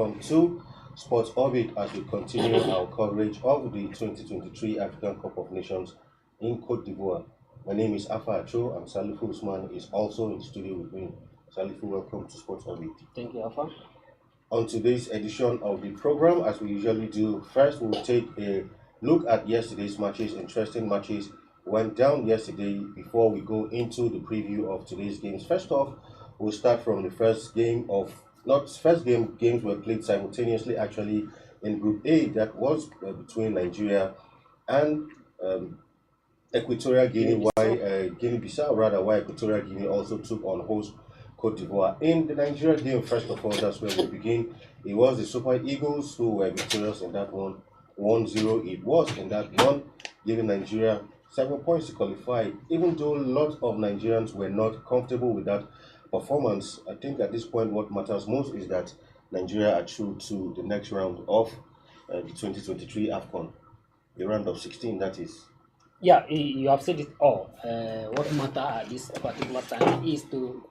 welcome to Sports Orbit as we continue our coverage of the 2023 African Cup of Nations in Cote d'Ivoire. My name is Afa Acho and Salifu Usman is also in the studio with me. Salifu, welcome to Sports Orbit. Thank you, Afa. On today's edition of the program, as we usually do, first we'll take a look at yesterday's matches. Interesting matches went down yesterday before we go into the preview of today's games. First off, we'll start from the games were played simultaneously actually in Group A, that was between Nigeria and Equatorial Guinea, while Equatorial Guinea also took on host Cote d'Ivoire. In the Nigeria game, first of all, that's where we begin. It was the Super Eagles who were victorious in that one. 1-0 it was in that one, giving Nigeria 7 points to qualify. Even though a lot of Nigerians were not comfortable with that performance, I think at this point what matters most is that Nigeria are through to the next round of the 2023 Afcon, the round of 16, that is. Yeah, you have said it all. What matters at this particular time is to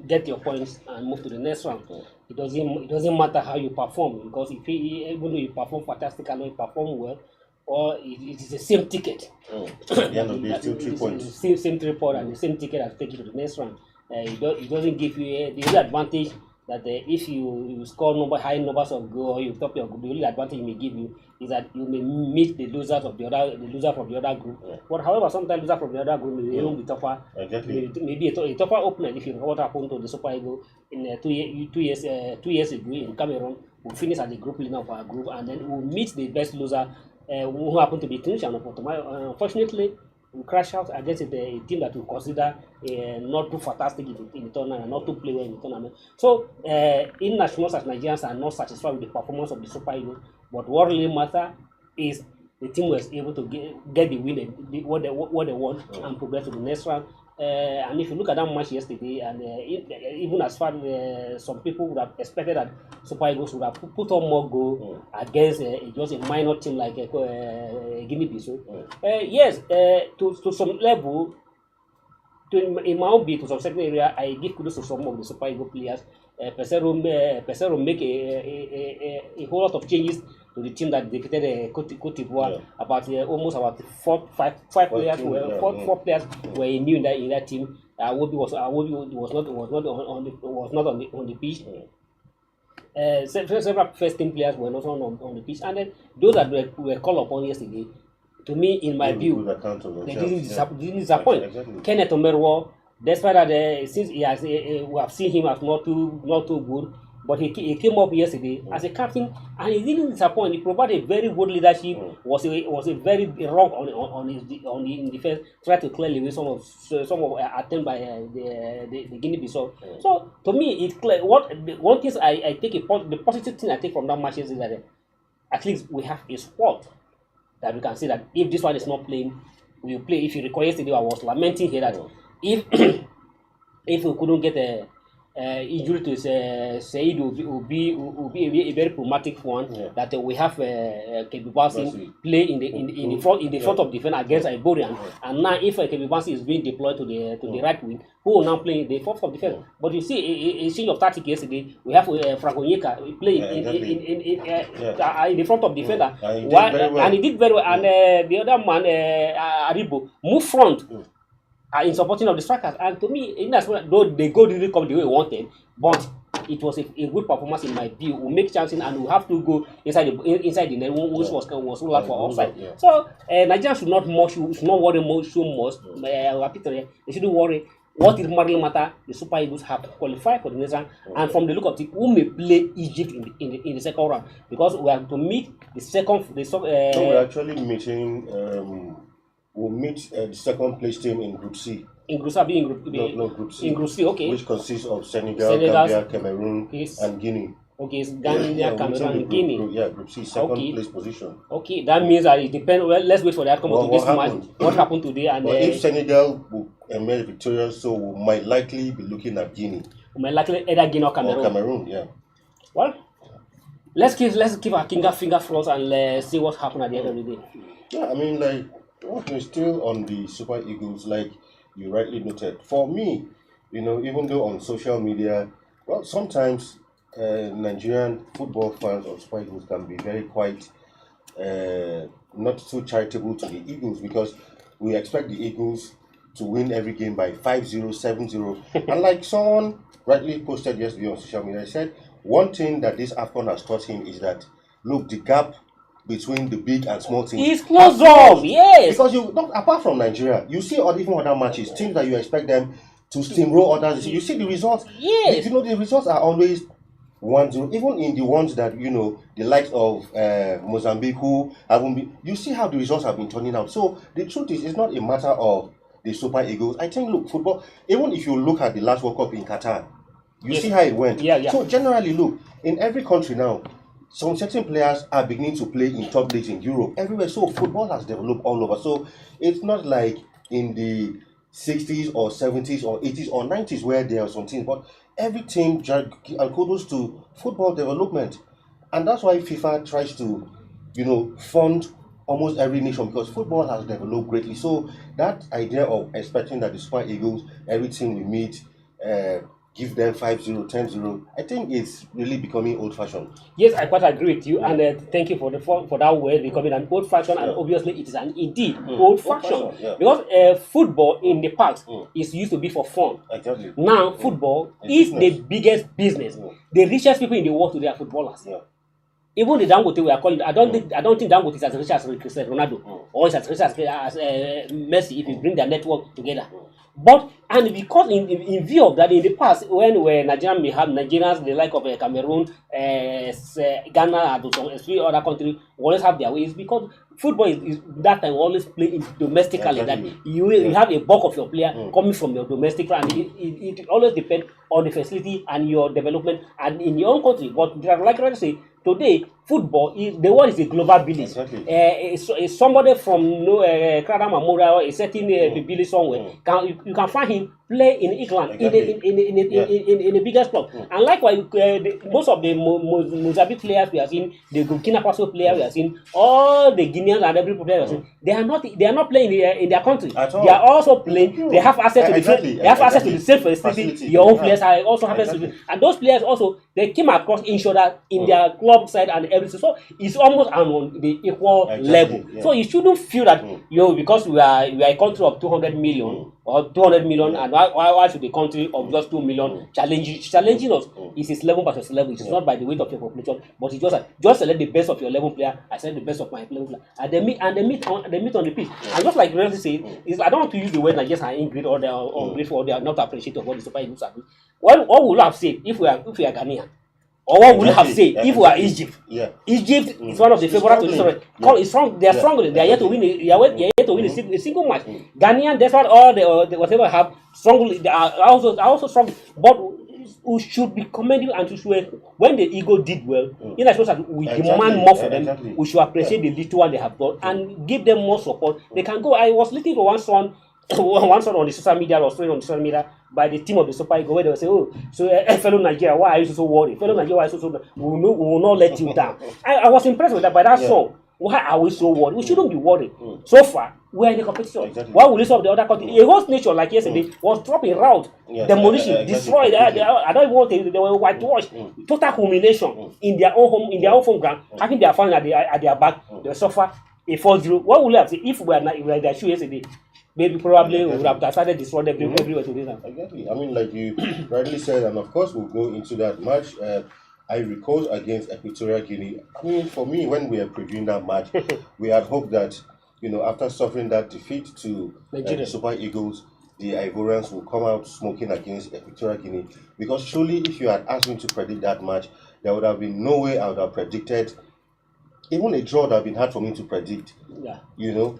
get your points and move to the next round. It doesn't matter how you perform, because even though you perform fantastically, you perform well, or it is the same ticket. At the end of the day, still 3 points. Same 3 points and the same ticket has taken you to the next round. It doesn't give you the only advantage that if you score high numbers of goals, or you top your group, the only advantage it may give you is that you may meet the loser from the other group. Yeah. But however, sometimes loser from the other group may even be tougher. Exactly. Maybe a tougher opponent. If you know what happened to the Super Eagles in 2 years ago in Cameroon, we finish as the group winner of our group, and then we meet the best loser who happened to be Tunisia. Unfortunately, we crash out against a team that we consider not too fantastic in the tournament, not to play well in the tournament. So, in as much as Nigerians are not satisfied with the performance of the Super Eagles, but what really matters is the team was able to get the win, what they want, and progress to the next round. And if you look at that match yesterday, and even as far as some people would have expected that Super Eagles would have put on more goal against just a minor team like Guinea-Bissau. Yes, to some level, in my own bit, to some certain area, I give kudos to some of the Super Eagles players. Pesero make a whole lot of changes to the team that defeated Cote d'Ivoire. Almost about four players were new in that team. Awobi was not on the pitch. Several first team players were not on the pitch, and then those that were called upon yesterday, to me, in my view, they didn't disappoint. Exactly. Kenneth Omerwo, despite that, since we have seen him as not too good, but he came up yesterday as a captain, and he didn't disappoint. He provided very good leadership. Was a very wrong in defense. Tried to clear away some of attempt by the Guinea-Bissau. So to me, it's clear. One thing I take the positive thing I take from that match is that at least we have a squad that we can say that if this one is not playing, we will play. If you recall yesterday, I was lamenting here that if we couldn't get a injury to Said will be a very problematic one. That we have Kebibasi play in the front of defense against Iborian, and now if Kebibasi is being deployed to the right wing, who will now play in the front of defense. But you see a change of tactic yesterday. We have Fragonyeka playing in the front of defender, and he did very well. And the other man, Aribo, moved front. In supporting of the strikers, and to me, in that way, though the goal didn't come the way we wanted, but it was a good performance in my view. We make chances and we have to go inside the net, which was ruled out for offside. So Nigeria should not worry so much. They shouldn't worry. What is really matter? The Super Eagles have to qualify for the next round, and from the look of it, who may play Egypt in the second round, because we have to meet the second. So we're actually meeting. We'll meet the second place team in Group C. In Group C, Group C. In Group C, okay. Which consists of Senegal, Gambia, Cameroon, and Guinea. Okay, it's Gambia, Cameroon, and Guinea. Group C, second place position. Okay, that means that it depends. Well, let's wait for the outcome of this match. What happened today? And if Senegal will emerge victorious, so we might likely be looking at Guinea. We might likely either Guinea or Cameroon. Well, let's keep our finger crossed and see what happens at the end of the day. Yeah, I mean, we're still on the Super Eagles, like you rightly noted. For me, even though on social media, well, sometimes Nigerian football fans of Super Eagles can be very quite not too charitable to the Eagles, because we expect the Eagles to win every game by 5-0, 7-0. And like someone rightly posted yesterday on social media, said one thing that this Afcon has taught him is that, look, the gap between the big and small teams is closed off. Yes, because you not apart from Nigeria, you see even other matches, teams that you expect them to steamroll others. You see the results. Yes, the results are always 1-0. Even in the ones that the likes of Mozambique, who haven't been, you see how the results have been turning out. So the truth is, it's not a matter of the Super Eagles. I think, look, football. Even if you look at the last World Cup in Qatar, you see how it went. Yeah. So generally, look, in every country now, some certain players are beginning to play in top leagues in Europe, everywhere. So football has developed all over. So it's not like in the 60s or 70s or 80s or 90s where there are some teams, but every team, and kudos to football development. And that's why FIFA tries to, fund almost every nation, because football has developed greatly. So that idea of expecting that the Super Eagles, every team we meet, give them 5-0, 10-0, I think it's really becoming old-fashioned. Yes, I quite agree with you, and thank you for that word becoming an old-fashioned, and obviously it is indeed old-fashioned, because football in the past is used to be for fun. Exactly. Now football is the biggest business. The richest people in the world today are footballers. Even the Dangote we are calling, I don't think Dangote is as rich as Cristiano Ronaldo or is as rich as Messi if you bring their network together. But because in view of that, in the past, when Nigerians may have Nigerians, the like of Cameroon, Ghana, and some three other countries, always have their ways, because football is that time always play domestically. That you have a bulk of your player coming from your domestic, and it always depends on the facility and your development and in your own country. But like I say, today football the world is a global village. Exactly. Somebody from Kradam Memorial, a certain village somewhere, you can find him play in England, in the biggest club. And likewise, most of the Mozambique players we have seen, the Burkina Faso players we have seen, all the Guineans and every player we have seen, they are not playing in their country. They are also playing. They have access to the same facility. Your own players also have access to it, and those players also they came across each other in their club side and everything. So it's almost on the equal level. So you shouldn't feel that because we are a country of 200 million or 200 million, and why should the country of just 2 million challenging us? It's 11 versus 11. It's not by the weight of your population, but it's just select the best of your 11 player. I select the best of my 11 player, and they meet on the pitch. And just like Renzi said, I don't want to use the word Nigerians are ingrateful or they are ungrateful or they are not appreciative of what the Super Eagles are doing. What would you have said if we are Ghanaian? Or what would you have said if we are Egypt? Egypt is one of the favorites to this story. It's strong. They are stronger. They are yet to win. They are yet to win a single match. Ghanaian, despite all the whatever have strongly, they are also strong. But we should be commending and to show when the Eagle did well. In that that we demand more for them. We should appreciate the little one they have done and give them more support. They can go. I was listening to one song on the social media, or story on social media by the team of the Super Eagles, where they will say, fellow Nigeria, why are you so worried? Fellow Nigeria, why are you so we will not let you down. I was impressed with that by that song. Why are we so worried? We shouldn't be worried. So far, we are in the competition. Why will we stop the other country? A host nation like yesterday was dropping route, demolition, destroyed. I don't even want to. They were whitewashed. Total humiliation in their own home, in their own home ground, having their fans at their back. They suffer a 4-0. What would we have said if we were in their shoe yesterday? Maybe probably we would have started destroying everywhere today now. Exactly. I mean, like you rightly said, and of course we'll go into that match. I recall against Equatorial Guinea. I mean, for me, when we were previewing that match, we had hoped that, after suffering that defeat to the Super Eagles, the Ivorians will come out smoking against Equatorial Guinea. Because surely, if you had asked me to predict that match, there would have been no way I would have predicted. Even a draw would have been hard for me to predict.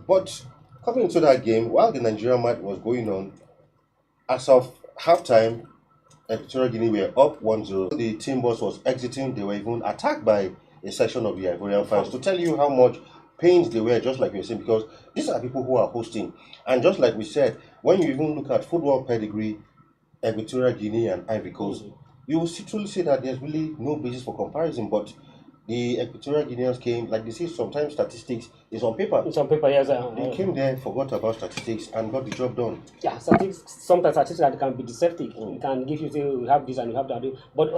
But coming into that game, while the Nigerian match was going on, as of halftime, Equatorial Guinea were up 1-0. The team bus was exiting. They were even attacked by a section of the Ivorian fans, to tell you how much pains they were, just like you were saying, because these are people who are hosting. And just like we said, when you even look at football pedigree, Equatorial Guinea and Ivory Coast, you will truly see that there's really no basis for comparison. But the Equatorial Guineans came, like they say, sometimes statistics is on paper. It's on paper, yes. They came there, forgot about statistics, and got the job done. Yeah, sometimes statistics can be deceptive. It can give you, say, you have this and you have that. But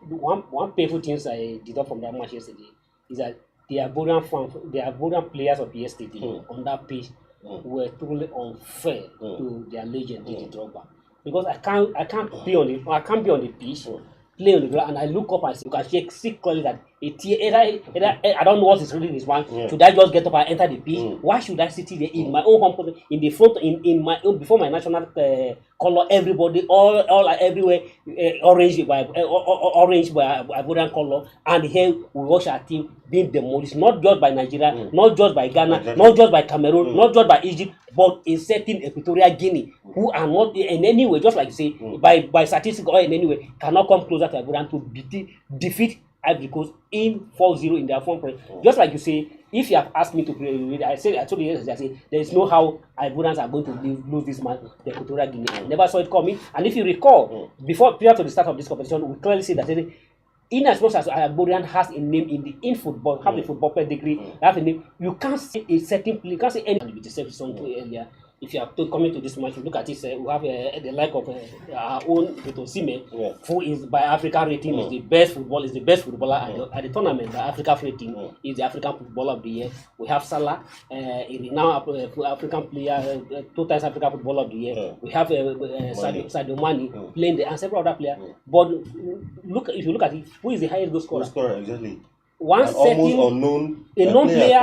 one painful thing I deduct from that match yesterday is that the Ivorian players of yesterday on that pitch were totally unfair to their legend, Didier Drogba. Because I can't be on the pitch, play on the ground, and I look up and see, you can see clearly that either I don't know what is really this one. Should I just get up and enter the pitch? Why should I sit there in my own home, in the front, in my own, before my national color? Everybody, all everywhere, orange by Ivorian color, and here we watch our team being demolished, not just by Nigeria, not just by Ghana, not just by Cameroon, not just by Egypt, but in certain Equatorial Guinea, who are not in any way, just like you say, by statistics or in any way, cannot come closer to Ivorian to defeat Ivory Coast in 4-0 in their form play. Just like you say, if you have asked me to play, I told you yesterday, I said there is no how Ivorians are going to lose this match, the Equatorial Guinea. I never saw it coming. And if you recall, prior to the start of this competition, we clearly see that in as much as Ivorian has a name in football, have a football pedigree, have a name, you can't see a certain play, you can't see any with the deception earlier. If you are coming to this match, you look at it, we have the like of our own Sime, who is by African rating is the best footballer at the tournament. The African rating is the African footballer of the year. We have Salah, a renowned African player, 2 times African footballer of the year. We have Sadio Mane playing there, and several other players. But if you look at it, who is the highest goal scorer? Exactly. One almost unknown player.